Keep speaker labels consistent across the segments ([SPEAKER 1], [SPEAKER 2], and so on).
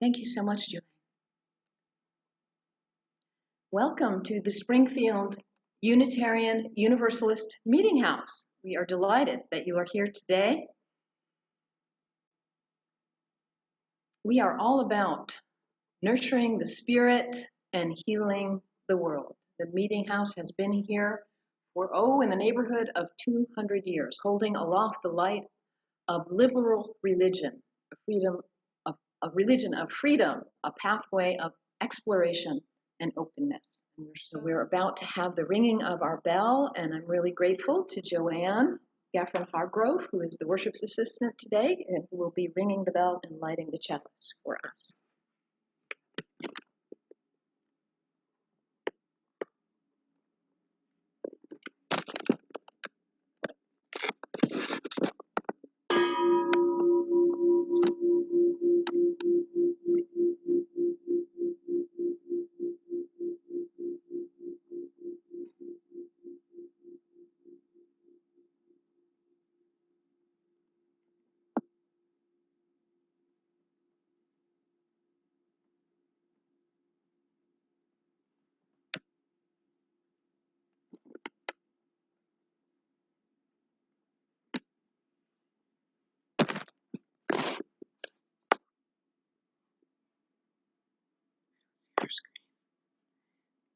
[SPEAKER 1] Thank you so much, Julie. Welcome to the Springfield Unitarian Universalist Meetinghouse. We are delighted that you are here today. We are all about nurturing the spirit and healing the world. The Meetinghouse has been here for, in the neighborhood of 200 years, holding aloft the light of liberal religion, a religion of freedom, a pathway of exploration and openness. So we're about to have the ringing of our bell, and I'm really grateful to Joanne Gaffron-Hargrove, who is the worship assistant today, and who will be ringing the bell and lighting the chalice for us.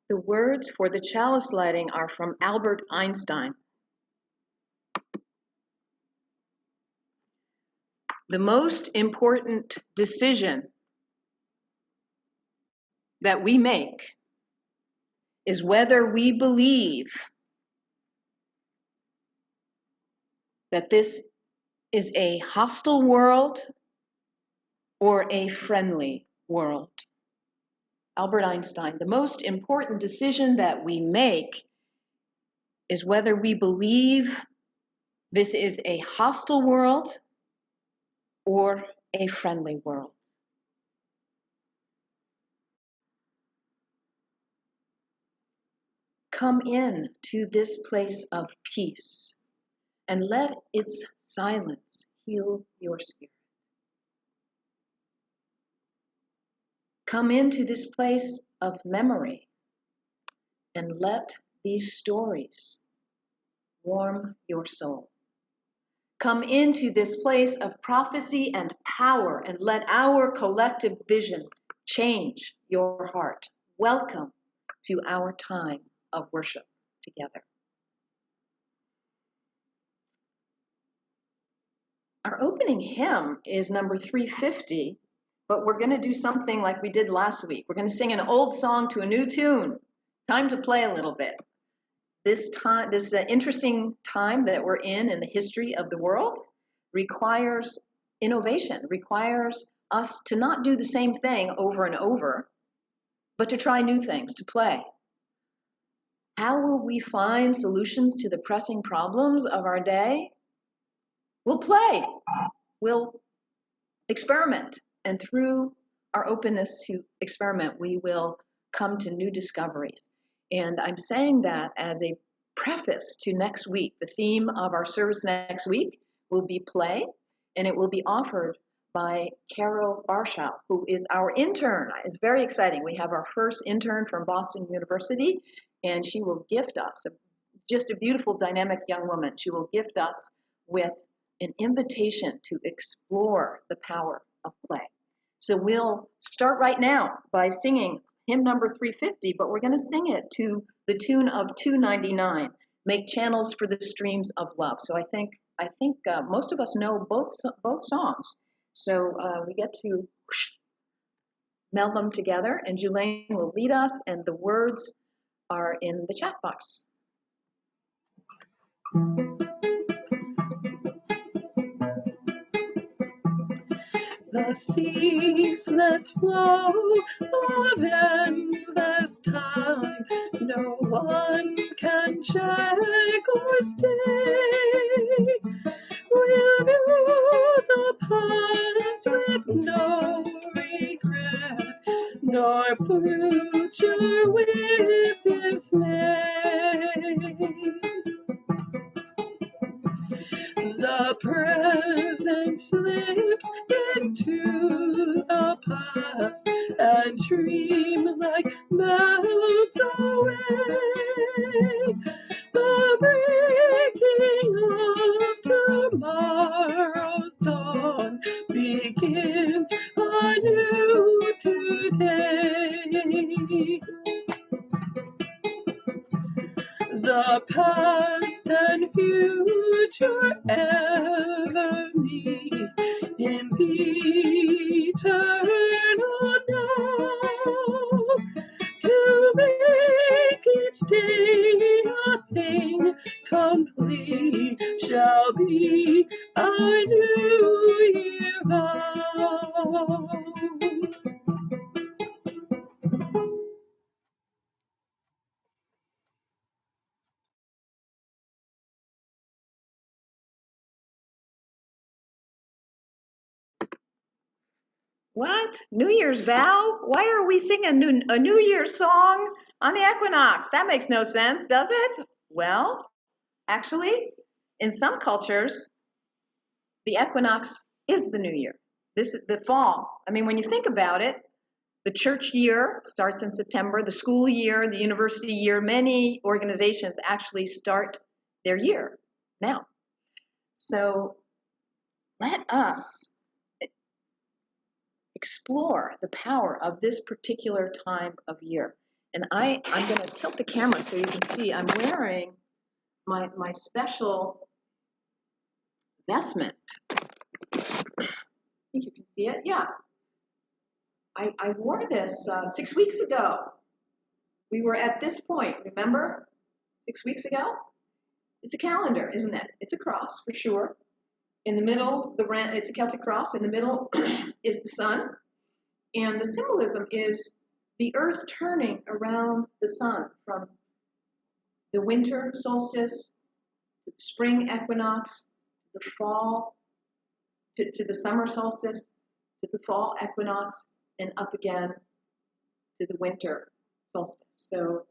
[SPEAKER 1] The words for the chalice lighting are from Albert Einstein. The most important decision that we make is whether we believe that this is a hostile world or a friendly world. Albert Einstein, the most important decision that we make is whether we believe this is a hostile world or a friendly world. Come in to this place of peace and let its silence heal your spirit. Come into this place of memory and let these stories warm your soul. Come into this place of prophecy and power and let our collective vision change your heart. Welcome to our time of worship together. Our opening hymn is number 350, but we're going to do something like we did last week. We're going to sing an old song to a new tune. Time to play a little bit. This interesting time that we're in the history of the world, requires innovation, requires us to not do the same thing over and over, but to try new things, to play. How will we find solutions to the pressing problems of our day? We'll play. We'll experiment. And through our openness to experiment, we will come to new discoveries. And I'm saying that as a preface to next week. The theme of our service next week will be play, and it will be offered by Carol Barshow, who is our intern. It's very exciting. We have our first intern from Boston University, and she will gift us, just a beautiful, dynamic young woman. She will gift us with an invitation to explore the power of play. So we'll start right now by singing hymn number 350, but we're going to sing it to the tune of 299, Make Channels for the Streams of Love. So I think most of us know both songs. So we get to meld them together, and Julaine will lead us, and the words are in the chat box.
[SPEAKER 2] The ceaseless flow of endless time, no one can check or stay. We'll view the past with no regret, nor future with dismay. The present slips into the past, and dream-like melts away. The breaking of tomorrow's dawn begins anew today. The past and future ever meet in the eternal now, to make each day a thing complete shall be our New Year vow.
[SPEAKER 1] What? New Year's vow? Why are we singing a New Year's song on the equinox? That makes no sense, does it? Well, actually, in some cultures, the equinox is the New Year. This is the fall. I mean, when you think about it, the church year starts in September, the school year, the university year, many organizations actually start their year now. So let us explore the power of this particular time of year. And I'm going to tilt the camera so you can see I'm wearing my special vestment. I think you can see it. Yeah. I wore this 6 weeks ago. We were at this point, remember? 6 weeks ago? It's a calendar, isn't it? It's a cross, for sure. In the middle, it's a Celtic cross. In the middle is the sun. And the symbolism is the earth turning around the sun from the winter solstice to the spring equinox, to the fall, to the summer solstice, to the fall equinox, and up again to the winter solstice. So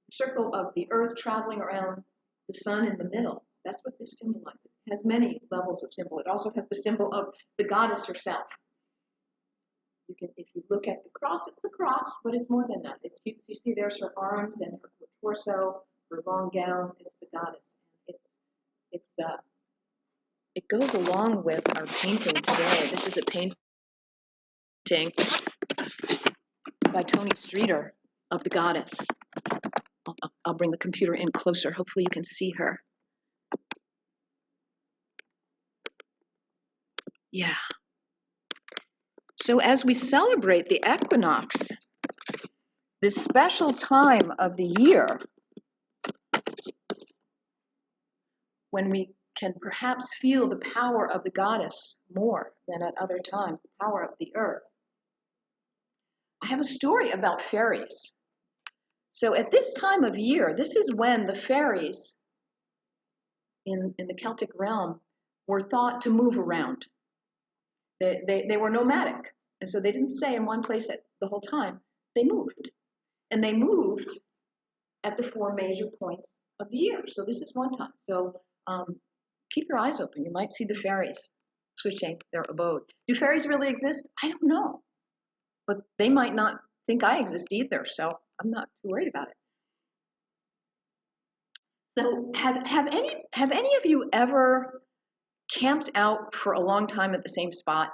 [SPEAKER 1] the circle of the earth traveling around the sun in the middle. That's what this symbolizes. It has many levels of symbol. It also has the symbol of the goddess herself. If you look at the cross, it's a cross, but it's more than that. You see there's her arms and her torso, her long gown. It's the goddess. It goes along with our painting today. This is a painting by Tony Streeter of the goddess. I'll bring the computer in closer. Hopefully you can see her. Yeah. So as we celebrate the equinox, this special time of the year, when we can perhaps feel the power of the goddess more than at other times, the power of the earth. I have a story about fairies. So at this time of year, this is when the fairies in the Celtic realm were thought to move around. They were nomadic, and so they didn't stay in one place the whole time. They moved, and they moved at the 4 major points of the year. So this is one time. So keep your eyes open. You might see the fairies switching their abode. Do fairies really exist? I don't know, but they might not think I exist either, so I'm not too worried about it. So have any of you ever camped out for a long time at the same spot?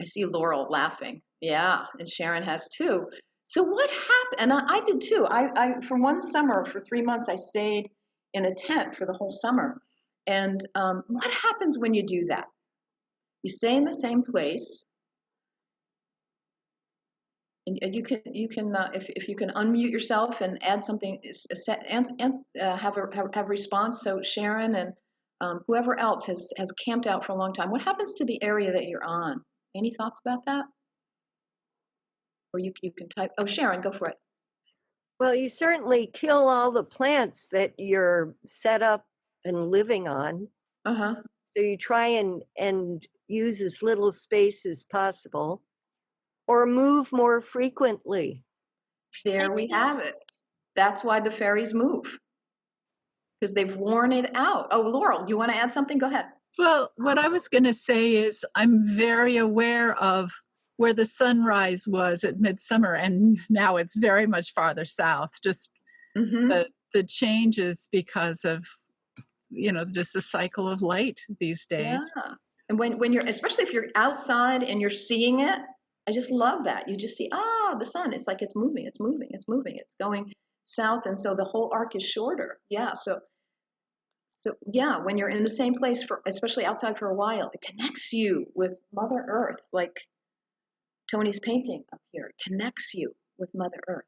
[SPEAKER 1] I see Laurel laughing. Yeah, and Sharon has too. So what happened? And I did too. I for one summer, for 3 months, I stayed in a tent for the whole summer. And what happens when you do that? You stay in the same place, and you can if you can unmute yourself and add something, have response. So Sharon and whoever else has camped out for a long time. What happens to the area that you're on? Any thoughts about that? Or you can type. Oh, Sharon, go for it.
[SPEAKER 3] Well, you certainly kill all the plants that you're set up and living on.
[SPEAKER 1] Uh-huh.
[SPEAKER 3] So you try and use as little space as possible, or move more frequently.
[SPEAKER 1] There we have it. That's why the fairies move, because they've worn it out. Oh, Laurel, you want to add something? Go ahead.
[SPEAKER 4] Well, what I was going to say is I'm very aware of where the sunrise was at midsummer, and now it's very much farther south. Just the changes because of, just the cycle of light these days.
[SPEAKER 1] Yeah. And when you're, especially if you're outside and you're seeing it, I just love that. You just see, the sun. It's like it's moving, it's moving, it's moving. It's going south, and so the whole arc is shorter. Yeah. So yeah, when you're in the same place for, especially outside for a while, it connects you with Mother Earth, like Tony's painting up here. It connects you with Mother Earth.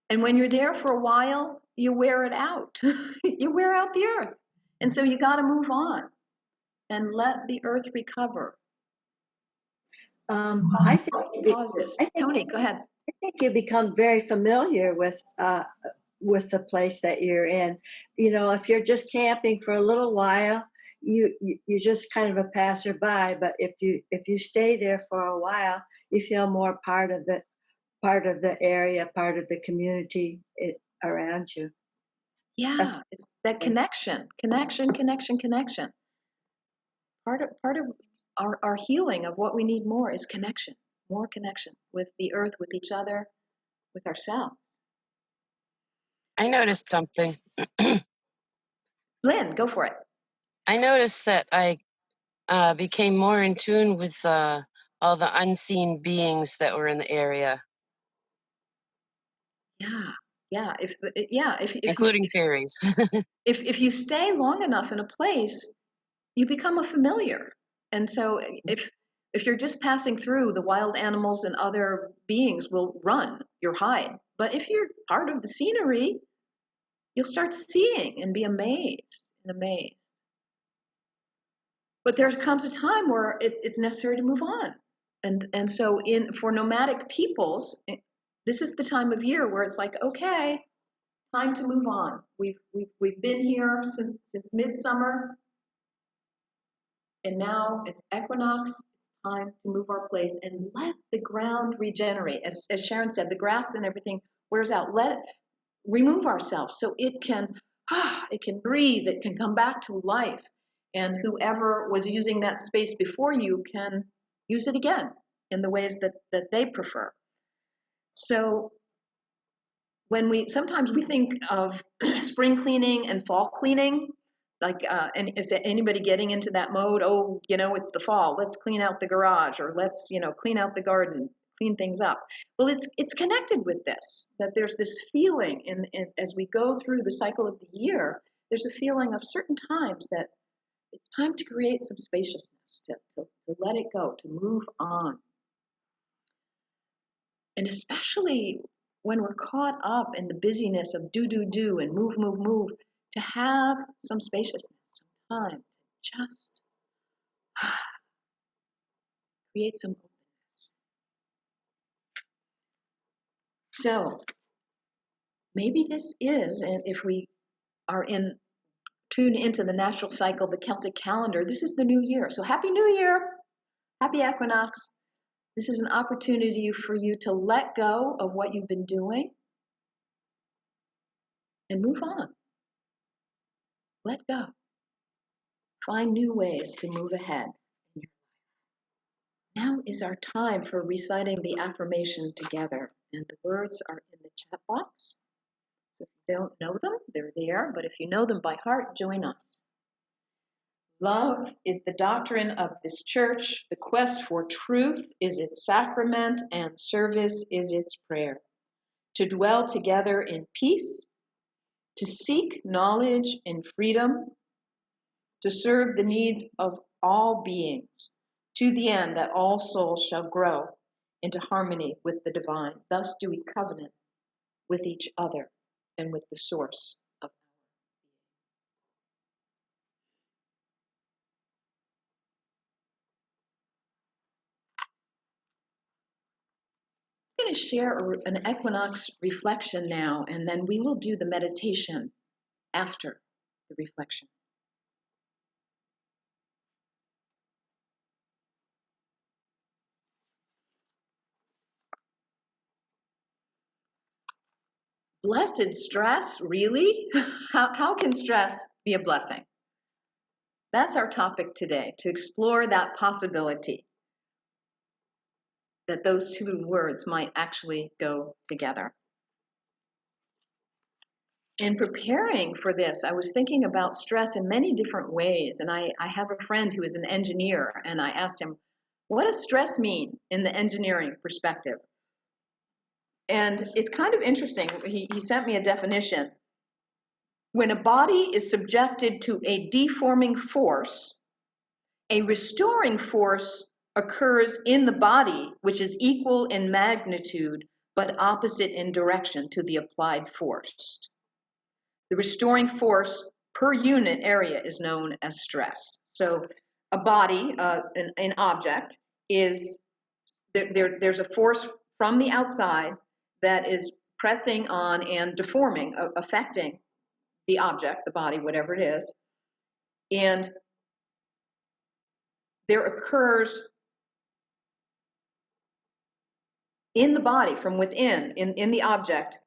[SPEAKER 1] And when you're there for a while, you wear it out. You wear out the earth. And so you got to move on and let the earth recover.
[SPEAKER 5] I think
[SPEAKER 1] Tony, go ahead.
[SPEAKER 5] I think you become very familiar with the place that you're in. If you're just camping for a little while, you're just kind of a passerby. But if you stay there for a while, you feel more part of it, part of the area, part of the community around you.
[SPEAKER 1] Yeah, it's that connection. Part of our healing of what we need more is connection, more connection with the earth, with each other, with ourselves.
[SPEAKER 6] I noticed something.
[SPEAKER 1] Lynn, go for it.
[SPEAKER 6] I noticed that I became more in tune with all the unseen beings that were in the area.
[SPEAKER 1] Yeah. If
[SPEAKER 6] including fairies.
[SPEAKER 1] if you stay long enough in a place, you become a familiar. And so if you're just passing through, the wild animals and other beings will run, you'll hide. But if you're part of the scenery, you'll start seeing and be amazed. But there comes a time where it's necessary to move on. And so for nomadic peoples, this is the time of year where it's like, okay, time to move on. We've been here since midsummer, and now it's equinox. It's time to move our place and let the ground regenerate. As Sharon said, the grass and everything wears out. Remove ourselves so it can breathe. It can come back to life. And whoever was using that space before you can use it again in the ways that they prefer. So sometimes we think of spring cleaning and fall cleaning, like, and is anybody getting into that mode? Oh, it's the fall. Let's clean out the garage, or let's, clean out the garden, clean things up. Well, it's connected with this, that there's this feeling as we go through the cycle of the year, there's a feeling of certain times that it's time to create some spaciousness, to let it go, to move on. And especially when we're caught up in the busyness of do, and move, to have some spaciousness, some time to just create some openness. So maybe this is, and if we are tuned into the natural cycle, the Celtic calendar, this is the new year. So happy new year, happy equinox. This is an opportunity for you to let go of what you've been doing and move on. Let go. Find new ways to move ahead. Now is our time for reciting the affirmation together. And the words are in the chat box. So if you don't know them, they're there. But if you know them by heart, join us. Love is the doctrine of this church. The quest for truth is its sacrament, and service is its prayer. To dwell together in peace, to seek knowledge in freedom, to serve the needs of all beings, to the end that all souls shall grow into harmony with the divine. Thus do we covenant with each other and with the source of I'm going to share an equinox reflection now, and then we will do the meditation after the reflection. Blessed stress, really? How can stress be a blessing? That's our topic today, to explore that possibility that those two words might actually go together. In preparing for this, I was thinking about stress in many different ways, and I have a friend who is an engineer, and I asked him, what does stress mean in the engineering perspective? And it's kind of interesting. He sent me a definition. When a body is subjected to a deforming force, a restoring force occurs in the body, which is equal in magnitude, but opposite in direction to the applied force. The restoring force per unit area is known as stress. So a body, an object, is there's a force from the outside that is pressing on and deforming, affecting the object, the body, whatever it is. And there occurs in the body, from within, in the object,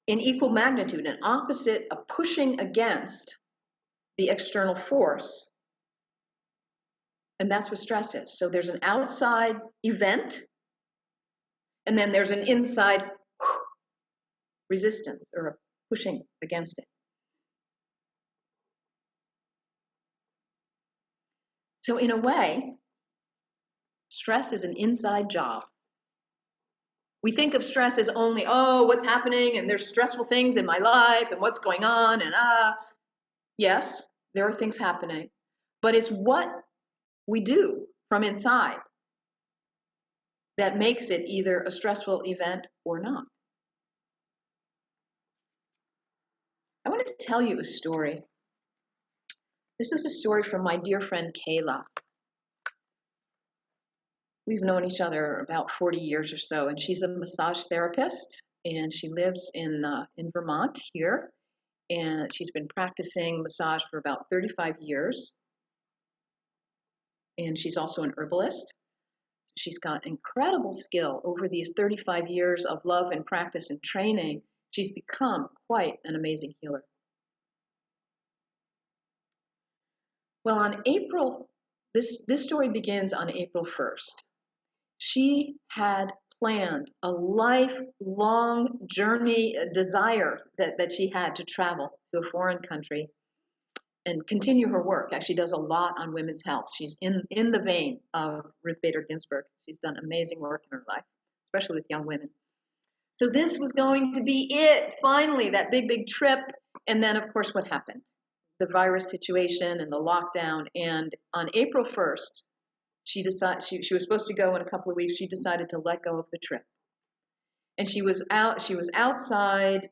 [SPEAKER 1] in equal magnitude, an opposite, a pushing against the external force. And that's what stress is. So there's an outside event, and then there's an inside resistance or a pushing against it. So in a way, stress is an inside job. We think of stress as only, oh, what's happening, and there's stressful things in my life, and what's going on, and yes, there are things happening, but it's what we do from inside that makes it either a stressful event or not. I wanted to tell you a story. This is a story from my dear friend Kayla. We've known each other about 40 years or so, and she's a massage therapist, and she lives in Vermont here, and she's been practicing massage for about 35 years, and she's also an herbalist. She's got incredible skill. Over these 35 years of love and practice and training, she's become quite an amazing healer. Well, this story begins on April 1st. She had planned a lifelong journey, a desire that she had to travel to a foreign country and continue her work. She does a lot on women's health. She's in the vein of Ruth Bader Ginsburg. She's done amazing work in her life, especially with young women. So this was going to be it, finally, that big trip. And then, of course, what happened? The virus situation and the lockdown. And on April 1st, she decided she was supposed to go in a couple of weeks. She decided to let go of the trip. And she was outside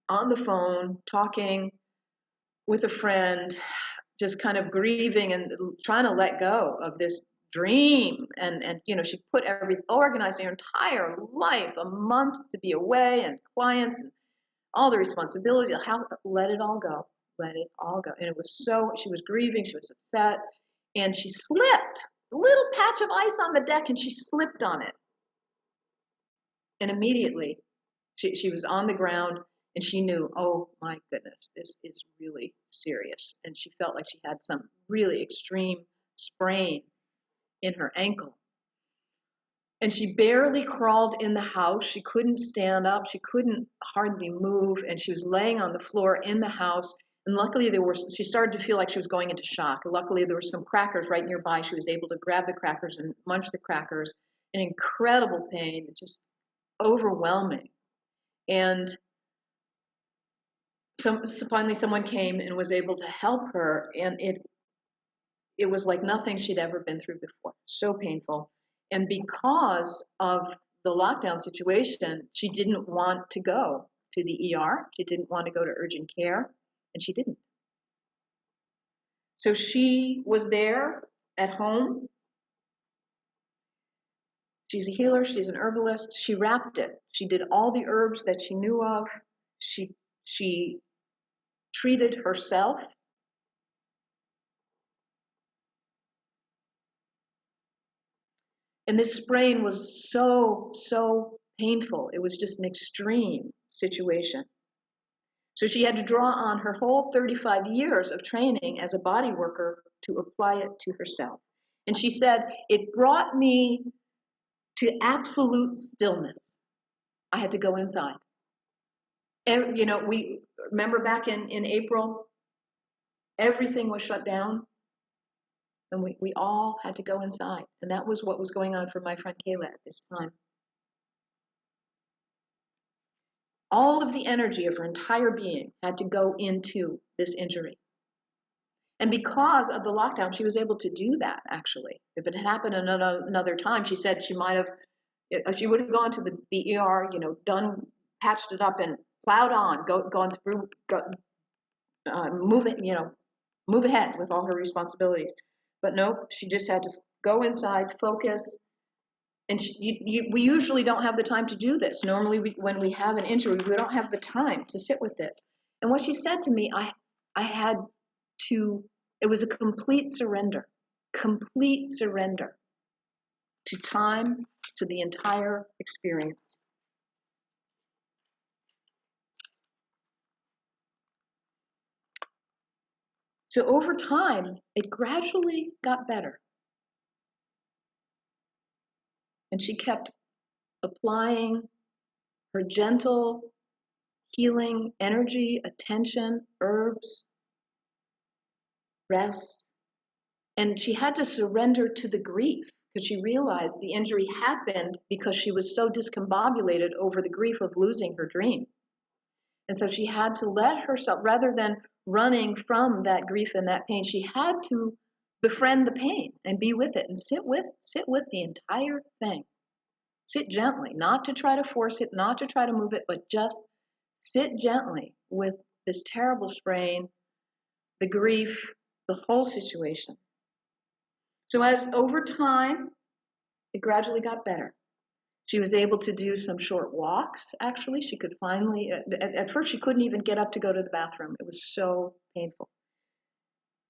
[SPEAKER 1] on the phone talking with a friend, just kind of grieving and trying to let go of this dream. And she put organizing her entire life, a month to be away and clients and all the responsibility, let it all go. Let it all go. And she was grieving, she was upset, and she slipped. A little patch of ice on the deck, and she slipped on it. And immediately, she was on the ground, and she knew, oh my goodness, this is really serious. And she felt like she had some really extreme sprain in her ankle. And she barely crawled in the house. She couldn't stand up. She couldn't hardly move. And she was laying on the floor in the house. And luckily she started to feel like she was going into shock. Luckily there were some crackers right nearby. She was able to grab the crackers and munch the crackers. An incredible pain, just overwhelming. And finally someone came and was able to help her. And it was like nothing she'd ever been through before. So painful. And because of the lockdown situation, she didn't want to go to the ER. She didn't want to go to urgent care, and she didn't. So she was there at home. She's a healer. She's an herbalist. She wrapped it. She did all the herbs that she knew of. She treated herself. And this sprain was so, so painful. It was just an extreme situation. So she had to draw on her whole 35 years of training as a body worker to apply it to herself. And she said, it brought me to absolute stillness. I had to go inside. And, we remember back in April, everything was shut down. And we all had to go inside. And that was what was going on for my friend Kayla at this time. All of the energy of her entire being had to go into this injury. And because of the lockdown, she was able to do that, actually. If it had happened another time, she said she might have, if she would have gone to the ER, patched it up and plowed on, gone through, move ahead with all her responsibilities. But nope, she just had to go inside, focus. And we usually don't have the time to do this. Normally, when we have an injury, we don't have the time to sit with it. And what she said to me, I had to, it was a complete surrender to time, to the entire experience. So over time, it gradually got better. And she kept applying her gentle, healing energy, attention, herbs, rest. And she had to surrender to the grief because she realized the injury happened because she was so discombobulated over the grief of losing her dream. And so she had to let herself, rather than running from that grief and that pain, she had to befriend the pain and be with it and sit with the entire thing. Sit gently, not to try to force it, not to try to move it, but just sit gently with this terrible sprain, the grief, the whole situation. So as over time, it gradually got better. She was able to do some short walks, actually. She could finally, at first she couldn't even get up to go to the bathroom. It was so painful.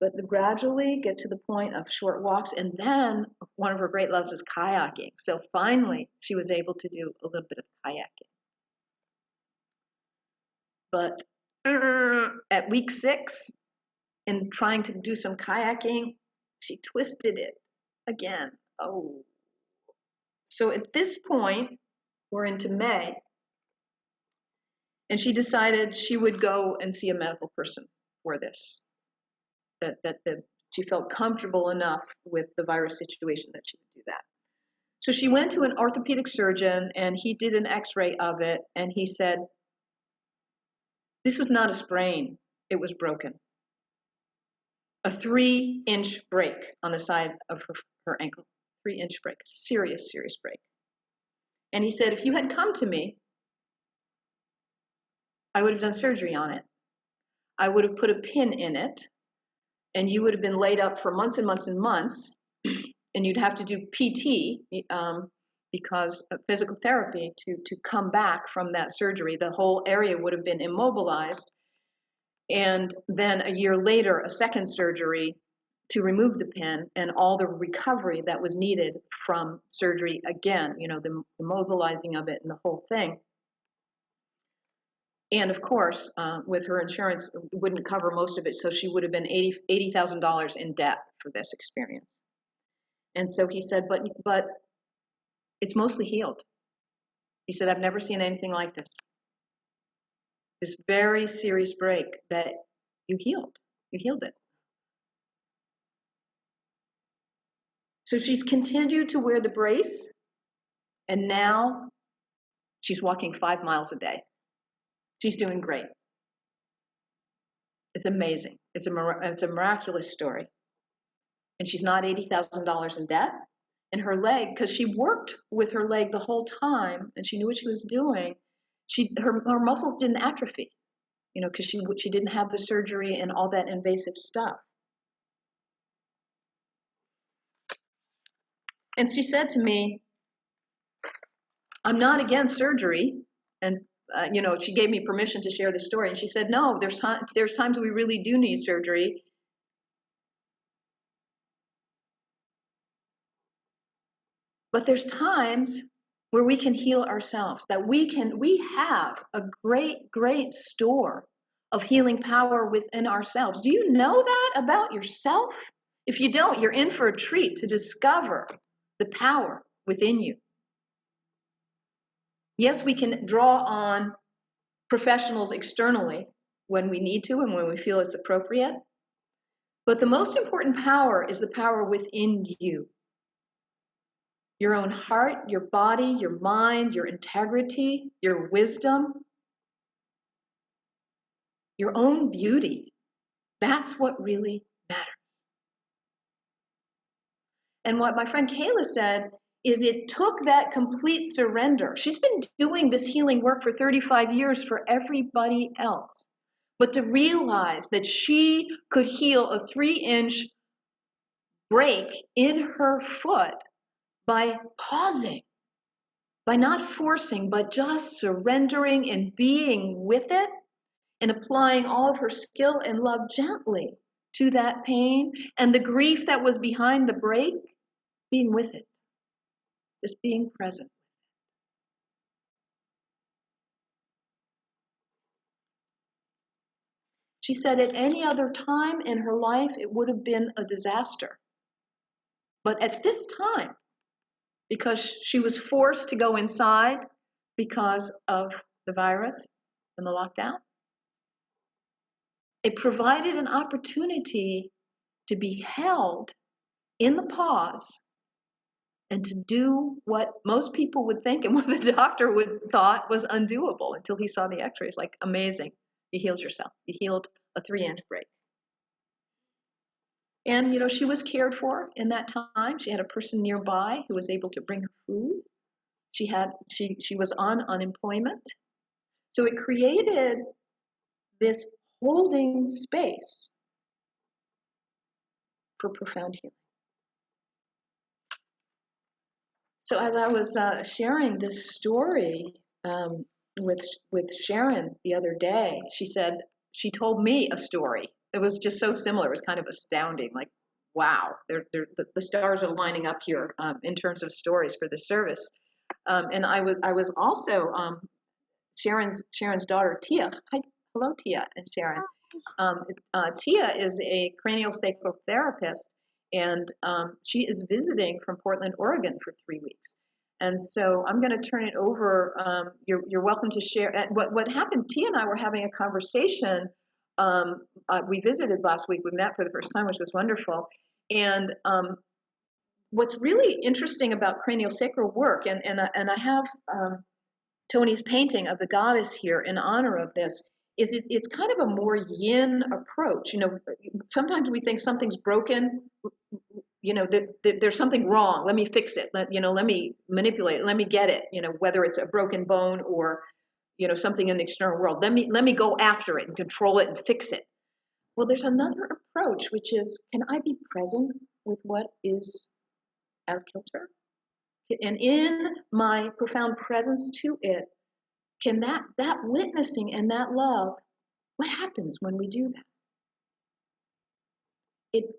[SPEAKER 1] But gradually get to the point of short walks. And then one of her great loves is kayaking. So finally she was able to do a little bit of kayaking. But at week 6, in trying to do some kayaking, she twisted it again. Oh. So at this point, we're into May, and she decided she would go and see a medical person for this. That she felt comfortable enough with the virus situation that she would do that. So she went to an orthopedic surgeon, and he did an x-ray of it, and he said, this was not a sprain, it was broken. A 3-inch break on the side of her ankle. 3-inch break, serious break. And he said, if you had come to me I would have done surgery on it. I would have put a pin in it, and you would have been laid up for months and months and months, and you'd have to do PT because of physical therapy to come back from that surgery. The whole area would have been immobilized, and then a year later, a second surgery to remove the pin, and all the recovery that was needed from surgery again, the immobilizing of it and the whole thing. And of course, with her insurance, it wouldn't cover most of it, so she would have been $80,000 in debt for this experience. And so he said, but it's mostly healed. He said, I've never seen anything like this. This very serious break that you healed it. So she's continued to wear the brace, and now she's walking 5 miles a day. She's doing great. It's amazing. It's a miraculous story. And she's not $80,000 in debt. And her leg, because she worked with her leg the whole time, and she knew what she was doing, her muscles didn't atrophy, because she didn't have the surgery and all that invasive stuff. And she said to me, I'm not against surgery. And, she gave me permission to share the story. And she said, no, there's times we really do need surgery. But there's times where we can heal ourselves, that we have a great, great store of healing power within ourselves. Do you know that about yourself? If you don't, you're in for a treat to discover the power within you. Yes, we can draw on professionals externally when we need to and when we feel it's appropriate. But the most important power is the power within you. Your own heart, your body, your mind, your integrity, your wisdom, your own beauty. That's what really matters. And what my friend Kayla said is it took that complete surrender. She's been doing this healing work for 35 years for everybody else. But to realize that she could heal a 3-inch break in her foot by pausing, by not forcing, but just surrendering and being with it and applying all of her skill and love gently to that pain and the grief that was behind the break, being with it, just being present. She said at any other time in her life, it would have been a disaster. But at this time, because she was forced to go inside because of the virus and the lockdown, it provided an opportunity to be held in the pause and to do what most people would think and what the doctor thought was undoable until he saw the x-rays. Like, amazing. You healed yourself. You healed a 3-inch break. And, she was cared for in that time. She had a person nearby who was able to bring her food. She was on unemployment. So it created this holding space for profound healing. So as I was sharing this story with Sharon the other day, she told me a story. It was just so similar. It was kind of astounding. Like, wow, the stars are lining up here in terms of stories for the service. And I was also Sharon's daughter, Tia. Hi, hello, Tia and Sharon. Tia is a craniosacral therapist, and she is visiting from Portland, Oregon for 3 weeks. And so I'm going to turn it over. You're welcome to share. What happened, Tia and I were having a conversation. We visited last week. We met for the first time, which was wonderful. And what's really interesting about craniosacral work, and I have Tony's painting of the goddess here in honor of this, is it's kind of a more yin approach. Sometimes we think something's broken, that there's something wrong. Let me fix it. Let me manipulate it. Let me get it. Whether it's a broken bone or, something in the external world. Let me go after it and control it and fix it. Well, there's another approach, which is, can I be present with what is out of kilter? And in my profound presence to it, can that witnessing and that love, what happens when we do that?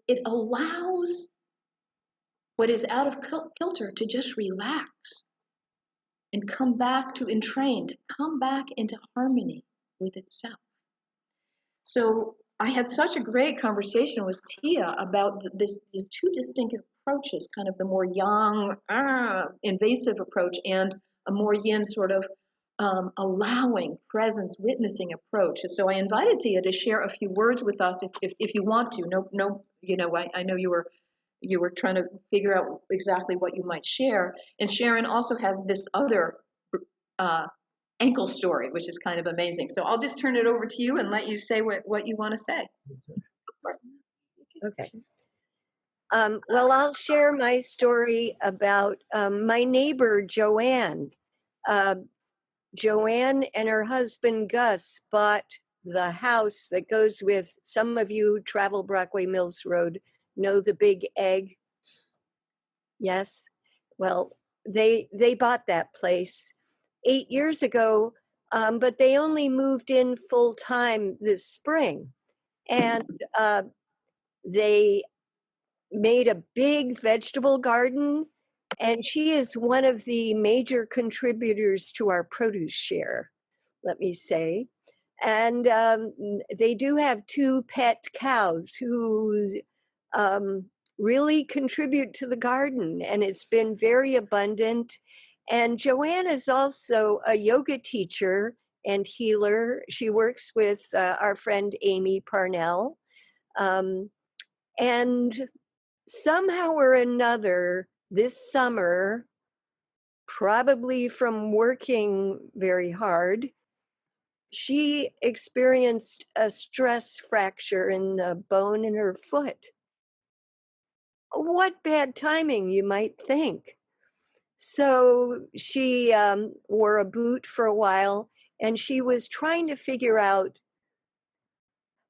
[SPEAKER 1] It allows what is out of kilter to just relax and come back to entrained, come back into harmony with itself. So I had such a great conversation with Tia about these two distinct approaches, kind of the more yang, invasive approach, and a more yin sort of allowing, presence, witnessing approach. So I invited Tia to share a few words with us if you want to. No, I know you were trying to figure out exactly what you might share. And Sharon also has this other ankle story, which is kind of amazing. So I'll just turn it over to you and let you say what you want to say.
[SPEAKER 3] Okay. Well, I'll share my story about my neighbor, Joanne. Joanne and her husband, Gus, bought the house that goes with, some of you who travel Brockway Mills Road know the Big Egg. Yes. Well, they bought that place 8 years ago, but they only moved in full time this spring. And they made a big vegetable garden, and she is one of the major contributors to our produce share, let me say. And they do have 2 pet cows who really contribute to the garden, and it's been very abundant. And Joanne is also a yoga teacher and healer. She works with our friend Amy Parnell. And somehow or another, this summer, probably from working very hard, she experienced a stress fracture in the bone in her foot. What bad timing, you might think. So she wore a boot for a while, and she was trying to figure out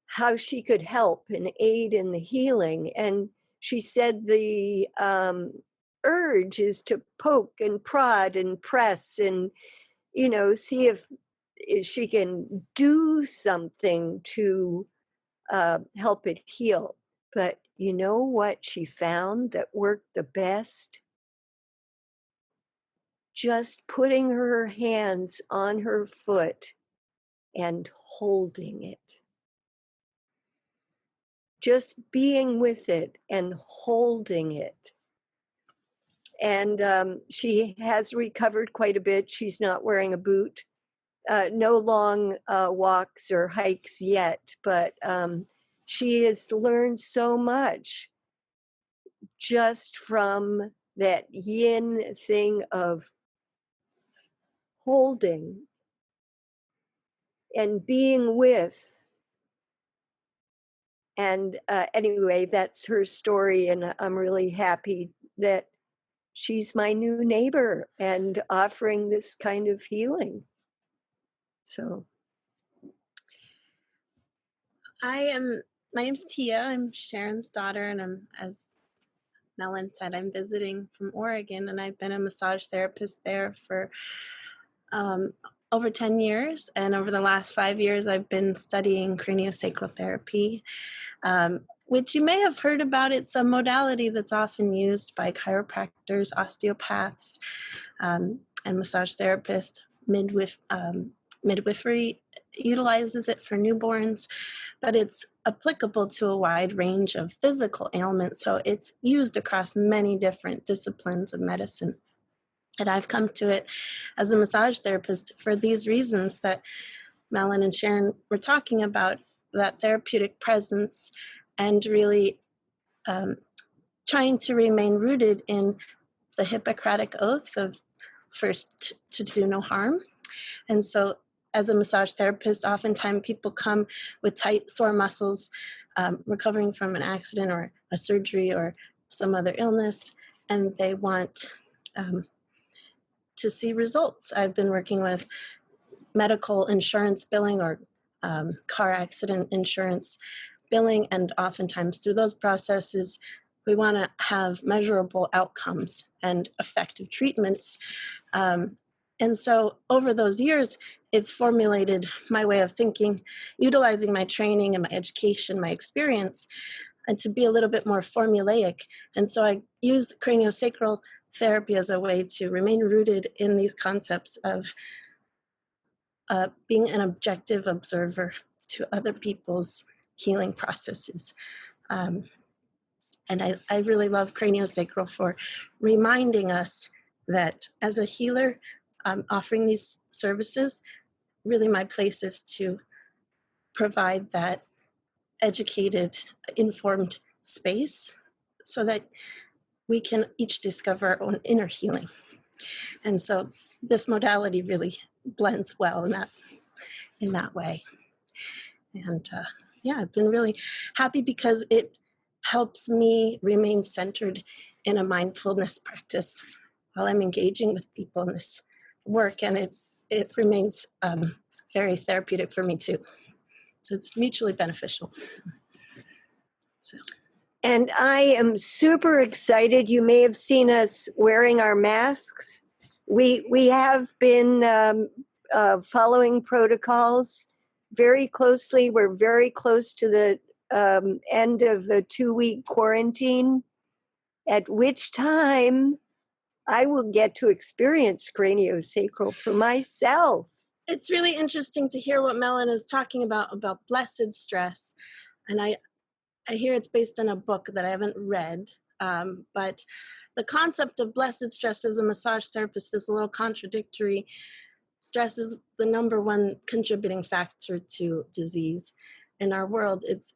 [SPEAKER 3] how she could help and aid in the healing. And she said the urge is to poke and prod and press and, see if she can do something to help it heal. But you know what she found that worked the best? Just putting her hands on her foot and holding it. Just being with it and holding it. And she has recovered quite a bit. She's not wearing a boot. No long walks or hikes yet, but she has learned so much just from that yin thing of holding and being with. And anyway, that's her story, and I'm really happy that she's my new neighbor and offering this kind of healing. So
[SPEAKER 7] my name's Tia. I'm Sharon's daughter, and as Melon said, I'm visiting from Oregon, and I've been a massage therapist there for over 10 years. And over the last 5 years, I've been studying craniosacral therapy, which you may have heard about. It's a modality that's often used by chiropractors, osteopaths, and massage therapists. Midwifery utilizes it for newborns, but it's applicable to a wide range of physical ailments. So it's used across many different disciplines of medicine. And I've come to it as a massage therapist for these reasons that Melon and Sharon were talking about, that therapeutic presence and really trying to remain rooted in the Hippocratic oath of first to do no harm. And so as a massage therapist, oftentimes people come with tight, sore muscles, recovering from an accident or a surgery or some other illness, and they want to see results. I've been working with medical insurance billing or car accident insurance billing, and oftentimes through those processes, we want to have measurable outcomes and effective treatments. And so over those years, it's formulated my way of thinking, utilizing my training and my education, my experience, and to be a little bit more formulaic. And so I use craniosacral therapy as a way to remain rooted in these concepts of being an objective observer to other people's healing processes. And I really love craniosacral for reminding us that as a healer, offering these services, really my place is to provide that educated, informed space so that we can each discover our own inner healing. And so this modality really blends well in that way. And yeah, I've been really happy because it helps me remain centered in a mindfulness practice while I'm engaging with people in this work, and it remains very therapeutic for me too. So it's mutually beneficial. So.
[SPEAKER 3] And I am super excited. You may have seen us wearing our masks. We have been following protocols very closely. We're very close to the end of the 2-week quarantine, at which time I will get to experience craniosacral for myself.
[SPEAKER 7] It's really interesting to hear what Melon is talking about blessed stress. And I hear it's based on a book that I haven't read, but the concept of blessed stress as a massage therapist is a little contradictory. Stress is the number one contributing factor to disease in our world. It's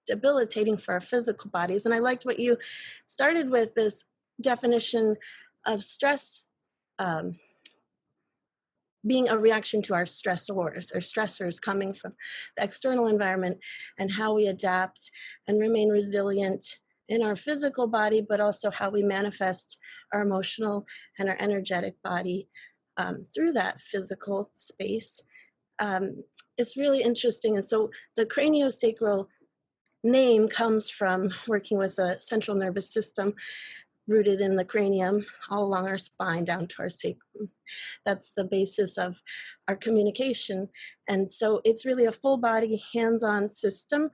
[SPEAKER 7] debilitating for our physical bodies. And I liked what you started with, this definition of stress being a reaction to our stressors coming from the external environment, and how we adapt and remain resilient in our physical body, but also how we manifest our emotional and our energetic body through that physical space. It's really interesting. And so the craniosacral name comes from working with the central nervous system rooted in the cranium, all along our spine down to our sacrum. That's the basis of our communication. And so it's really a full body, hands-on system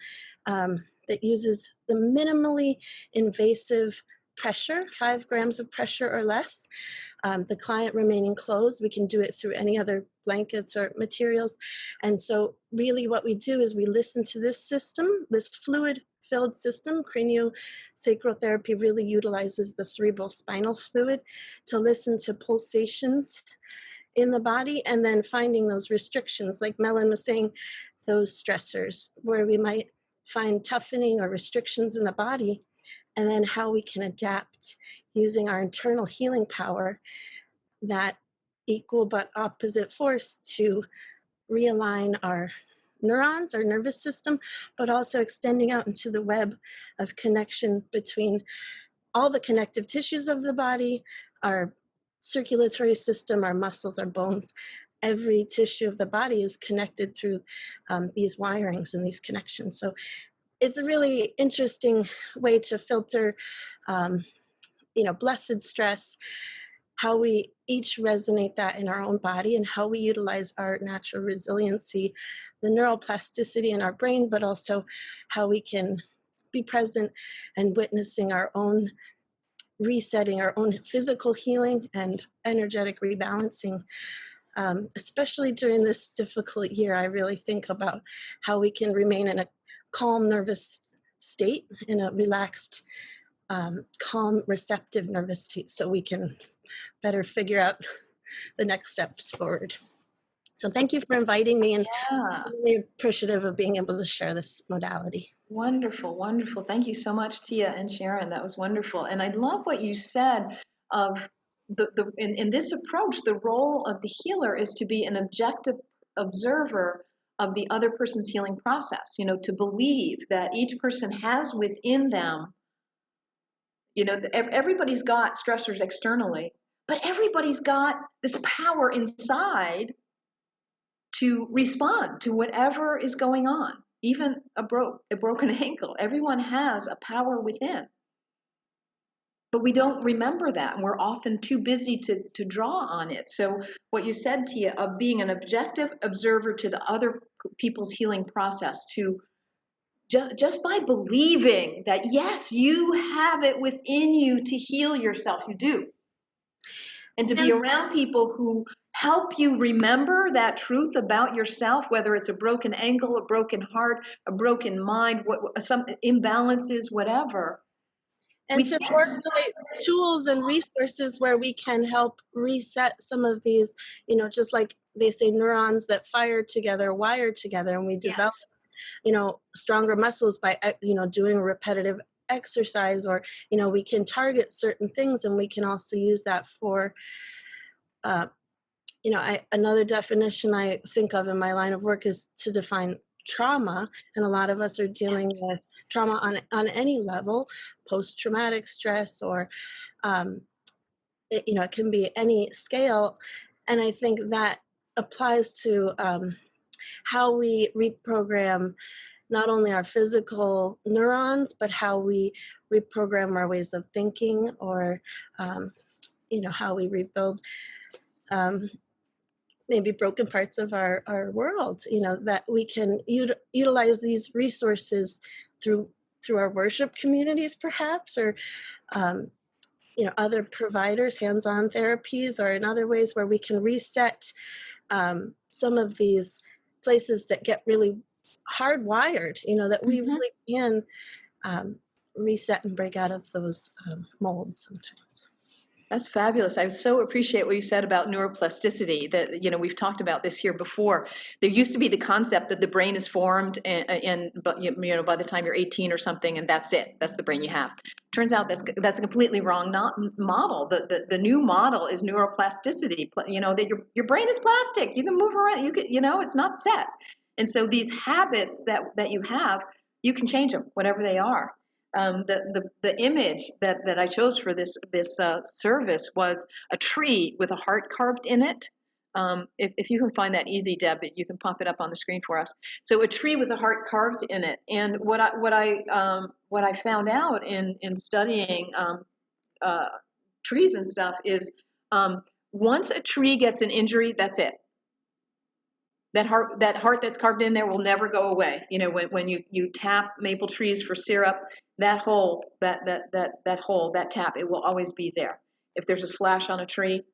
[SPEAKER 7] that uses the minimally invasive pressure, 5 grams of pressure or less. The client remaining closed. We can do it through any other blankets or materials. And so really what we do is we listen to this system, this fluid-filled system. Craniosacral therapy really utilizes the cerebral spinal fluid to listen to pulsations in the body, and then finding those restrictions, like Melon was saying, those stressors where we might find toughening or restrictions in the body, and then how we can adapt using our internal healing power, that equal but opposite force, to realign our neurons, our nervous system, but also extending out into the web of connection between all the connective tissues of the body, our circulatory system, our muscles, our bones. Every tissue of the body is connected through these wirings and these connections. So it's a really interesting way to filter, blessed stress, how we each resonate that in our own body, and how we utilize our natural resiliency, the neuroplasticity in our brain, but also how we can be present and witnessing our own resetting, our own physical healing and energetic rebalancing. Especially during this difficult year, I really think about how we can remain in a calm nervous state, in a relaxed, calm, receptive nervous state, so we can better figure out the next steps forward. So thank you for inviting me, and I'm really appreciative of being able to share this modality.
[SPEAKER 1] Wonderful, wonderful. Thank you so much, Tia and Sharon. That was wonderful. And I love what you said of in this approach, the role of the healer is to be an objective observer of the other person's healing process, to believe that each person has within them, everybody's got stressors externally, but everybody's got this power inside to respond to whatever is going on, even a broken ankle. Everyone has a power within. But we don't remember that, and we're often too busy to draw on it. So what you said, Tia, of being an objective observer to the other people's healing process, to just by believing that, yes, you have it within you to heal yourself, you do. And to be around people who help you remember that truth about yourself, whether it's a broken ankle, a broken heart, a broken mind, some imbalances, whatever.
[SPEAKER 7] And to formulate tools and resources where we can help reset some of these, you know, just like they say, neurons that fire together, wire together, and we develop, you know, stronger muscles by, you know, doing repetitive exercise, or, you know, we can target certain things, and we can also use that for, you know, another definition I think of in my line of work is to define trauma. And a lot of us are dealing with trauma on any level, post-traumatic stress, or, you know, it can be any scale. And I think that applies to how we reprogram not only our physical neurons, but how we reprogram our ways of thinking, or, you know, how we rebuild maybe broken parts of our world, you know, that we can utilize these resources through our worship communities, perhaps, or, you know, other providers, hands-on therapies, or in other ways where we can reset some of these places that get really hardwired, you know, that we really can reset and break out of those molds sometimes.
[SPEAKER 1] That's fabulous. I so appreciate what you said about neuroplasticity. That, you know, we've talked about this here before. There used to be the concept that the brain is formed, but you know, by the time you're 18 or something, and that's it. That's the brain you have. Turns out that's a completely wrong model. The new model is neuroplasticity. You know, that your brain is plastic. You can move around. You know, it's not set. And so these habits that you have, you can change them, whatever they are. The image that I chose for this service was a tree with a heart carved in it. If you can find that easy, Deb, you can pop it up on the screen for us. So a tree with a heart carved in it. And what I found out in studying trees and stuff is once a tree gets an injury, that's it. That heart that's carved in there will never go away. You know, when you tap maple trees for syrup, that hole, that tap, it will always be there. If there's a slash on a tree,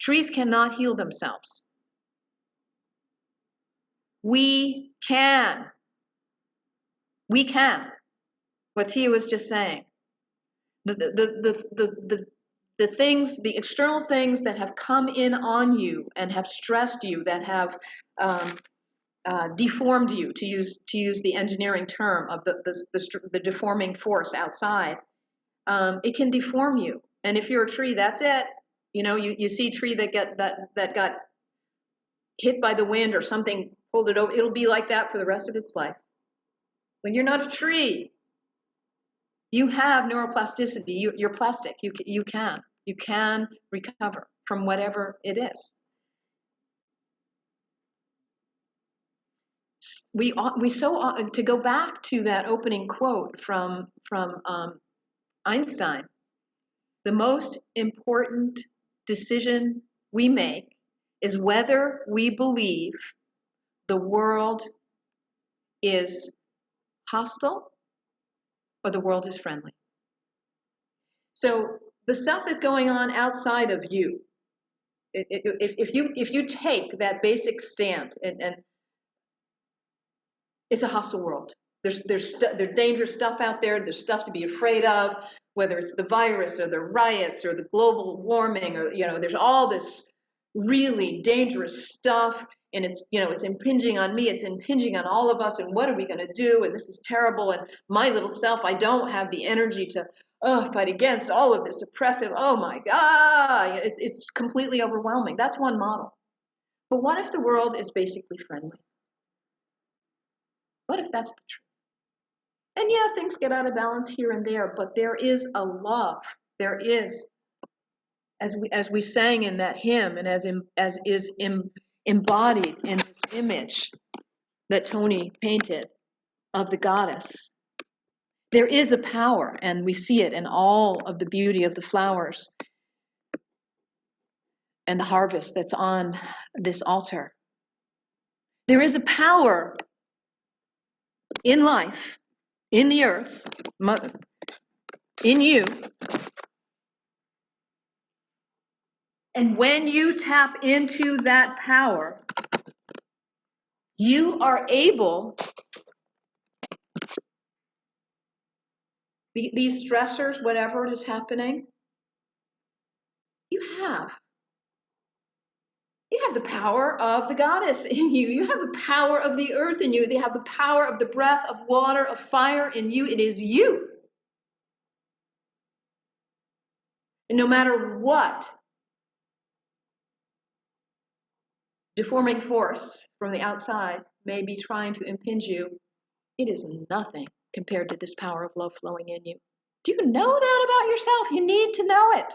[SPEAKER 1] trees cannot heal themselves. We can. What Tia was just saying. The things, the external things that have come in on you and have stressed you, that have deformed you, to use the engineering term of the deforming force outside, it can deform you. And if you're a tree, that's it. You know, you see a tree that got hit by the wind or something pulled it over. It'll be like that for the rest of its life. When you're not a tree, you have neuroplasticity. You're plastic. You can recover from whatever it is. We to go back to that opening quote from Einstein. The most important decision we make is whether we believe the world is hostile or the world is friendly. So the stuff that's going on outside of you, if you take that basic stand, and it's a hostile world. There's dangerous stuff out there. There's stuff to be afraid of, whether it's the virus or the riots or the global warming, or, you know, there's all this really dangerous stuff, and it's, you know, it's impinging on me. It's impinging on all of us. And what are we going to do? And this is terrible. And my little self, I don't have the energy to fight against all of this oppressive. Oh my God, it's completely overwhelming. That's one model. But what if the world is basically friendly? What if that's the truth? And yeah, things get out of balance here and there, but there is a love. There is, as we sang in that hymn, and as is embodied in this image that Tony painted of the goddess. There is a power, and we see it in all of the beauty of the flowers and the harvest that's on this altar. There is a power in life, in the earth, in you. And when you tap into that power, you are able, these stressors, whatever is happening, you have the power of the goddess in you. You have the power of the earth in you. They have the power of the breath, of water, of fire in you. It is you. And no matter what deforming force from the outside may be trying to impinge you, it is nothing compared to this power of love flowing in you. Do you know that about yourself? You need to know it.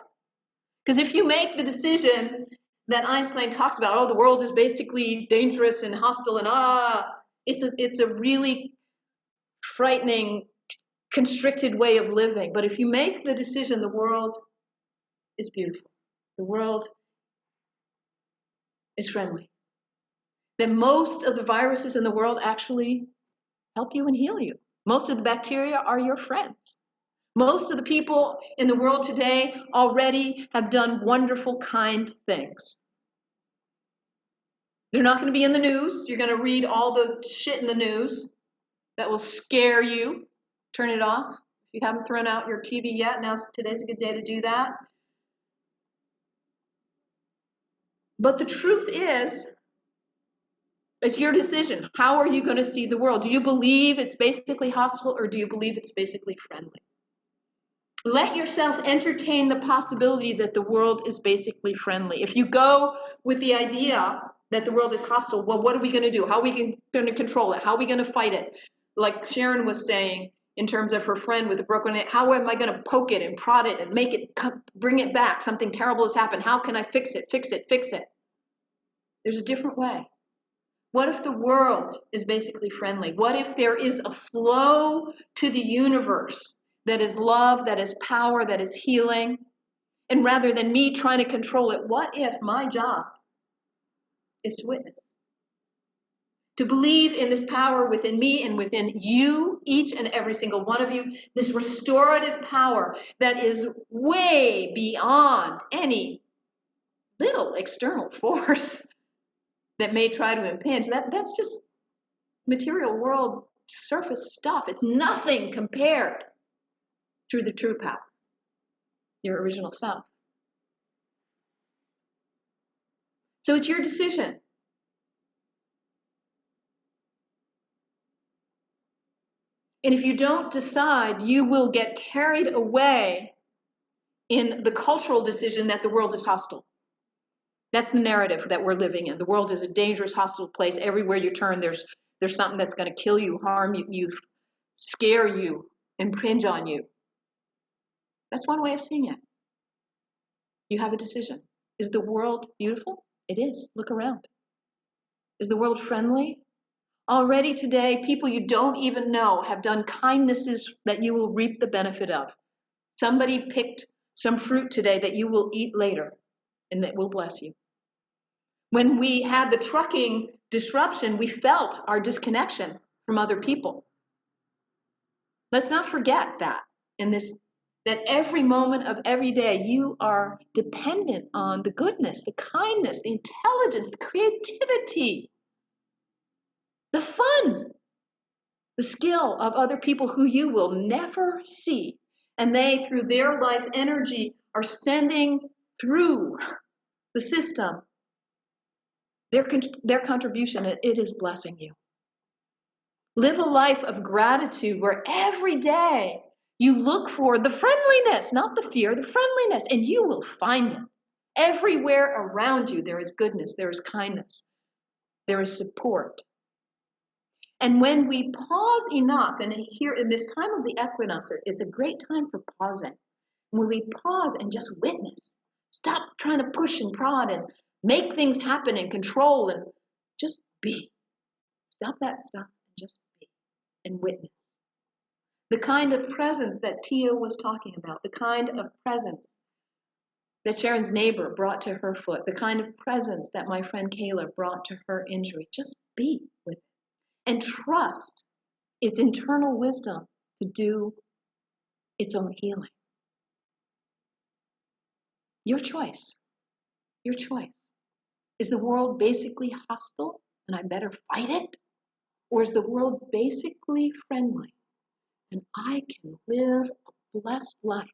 [SPEAKER 1] Because if you make the decision that Einstein talks about, oh, the world is basically dangerous and hostile and it's a really frightening, constricted way of living. But if you make the decision, the world is beautiful. The world is friendly. Then most of the viruses in the world actually help you and heal you. Most of the bacteria are your friends. Most of the people in the world today already have done wonderful, kind things. They're not going to be in the news. You're going to read all the shit in the news that will scare you. Turn it off. If you haven't thrown out your TV yet, today's a good day to do that. But the truth is, it's your decision. How are you going to see the world? Do you believe it's basically hostile, or do you believe it's basically friendly? Let yourself entertain the possibility that the world is basically friendly. If you go with the idea that the world is hostile, well, what are we going to do? How are we going to control it? How are we going to fight it? Like Sharon was saying, in terms of her friend with a broken neck, how am I going to poke it and prod it and make it bring it back? Something terrible has happened. How can I fix it, fix it, fix it? There's a different way. What if the world is basically friendly? What if there is a flow to the universe that is love, that is power, that is healing? And rather than me trying to control it, what if my job is to witness? To believe in this power within me and within you, each and every single one of you, this restorative power that is way beyond any little external force that may try to impinge. That's just material world surface stuff. It's nothing compared to the true power, your original self. So it's your decision. And if you don't decide, you will get carried away in the cultural decision that the world is hostile. That's the narrative that we're living in. The world is a dangerous, hostile place. Everywhere you turn, there's something that's going to kill you, harm you, scare you, impinge on you. That's one way of seeing it. You have a decision. Is the world beautiful? It is. Look around. Is the world friendly? Already today, people you don't even know have done kindnesses that you will reap the benefit of. Somebody picked some fruit today that you will eat later and that will bless you. When we had the trucking disruption, we felt our disconnection from other people. Let's not forget that that every moment of every day you are dependent on the goodness, the kindness, the intelligence, the creativity, the fun, the skill of other people who you will never see. And they, through their life energy, are sending through the system their contribution. It is blessing you. Live a life of gratitude where every day you look for the friendliness, not the fear, the friendliness, and you will find it. Everywhere around you, there is goodness, there is kindness, there is support. And when we pause enough, and here in this time of the equinox, it's a great time for pausing. When we pause and just witness, stop trying to push and prod and make things happen and control, and just be. Stop that stuff and just be and witness. The kind of presence that Tia was talking about, the kind of presence that Sharon's neighbor brought to her foot, the kind of presence that my friend Kayla brought to her injury. Just be with it and trust its internal wisdom to do its own healing. Your choice. Your choice. Is the world basically hostile and I better fight it? Or is the world basically friendly and I can live a blessed life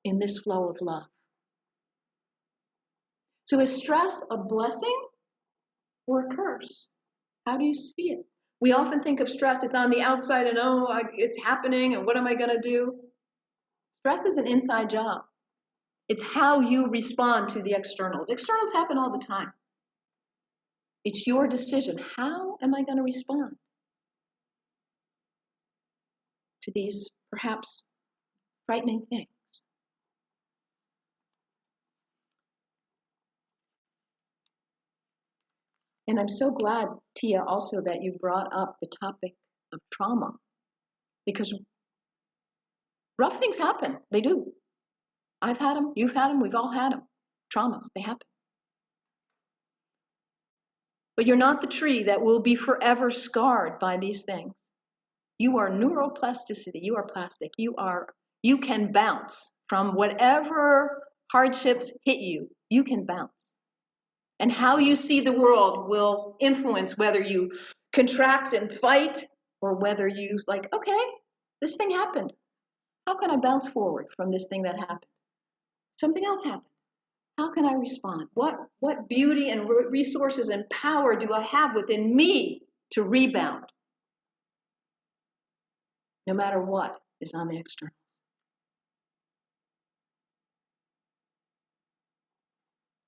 [SPEAKER 1] in this flow of love? So is stress a blessing or a curse? How do you see it? We often think of stress, it's on the outside and it's happening and what am I going to do? Stress is an inside job. It's how you respond to the externals. Externals happen all the time. It's your decision. How am I going to respond to these perhaps frightening things? And I'm so glad, Tia, also that you brought up the topic of trauma, because rough things happen. They do. I've had them. You've had them. We've all had them. Traumas, they happen. But you're not the tree that will be forever scarred by these things. You are neuroplasticity. You are plastic. You can bounce from whatever hardships hit you. You can bounce. And how you see the world will influence whether you contract and fight or whether you like, okay, this thing happened. How can I bounce forward from this thing that happened? Something else happened. How can I respond? What beauty and resources and power do I have within me to rebound? No matter what is on the externals.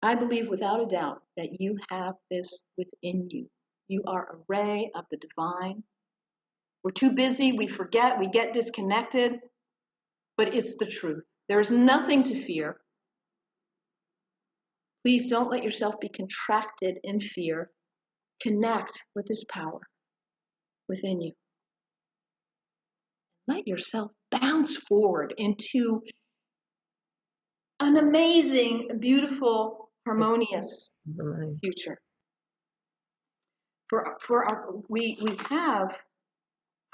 [SPEAKER 1] I believe without a doubt that you have this within you. You are a ray of the divine. We're too busy, we forget, we get disconnected, but it's the truth. There's nothing to fear. Please don't let yourself be contracted in fear. Connect with this power within you. Let yourself bounce forward into an amazing, beautiful, harmonious future.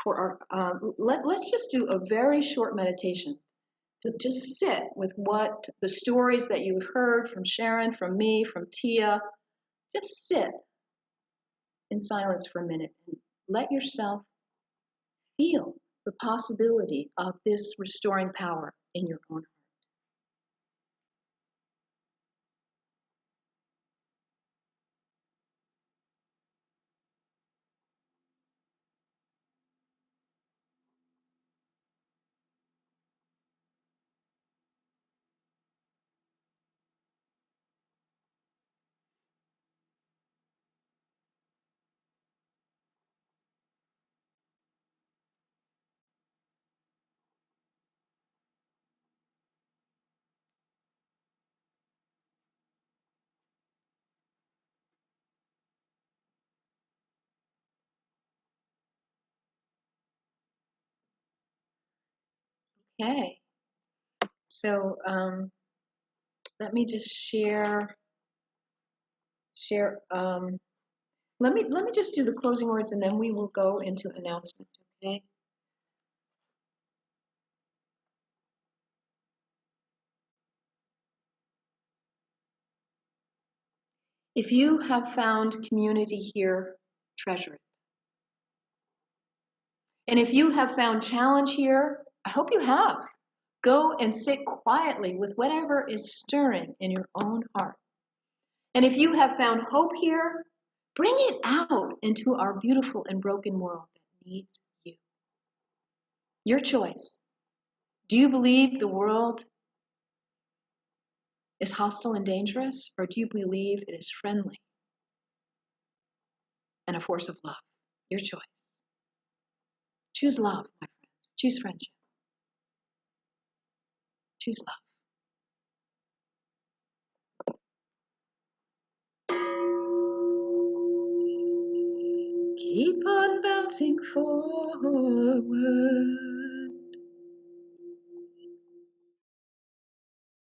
[SPEAKER 1] Let's just do a very short meditation to just sit with what the stories that you've heard from Sharon, from me, from Tia. Just sit in silence for a minute and let yourself feel the possibility of this restoring power in your own heart. Okay, so let me just share. Let me just do the closing words, and then we will go into announcements. Okay. If you have found community here, treasure it. And if you have found challenge here, I hope you have. Go and sit quietly with whatever is stirring in your own heart. And if you have found hope here, bring it out into our beautiful and broken world that needs you. Your choice. Do you believe the world is hostile and dangerous, or do you believe it is friendly and a force of love? Your choice. Choose love, my friends. Choose friendship. Choose love. Keep on bouncing forward.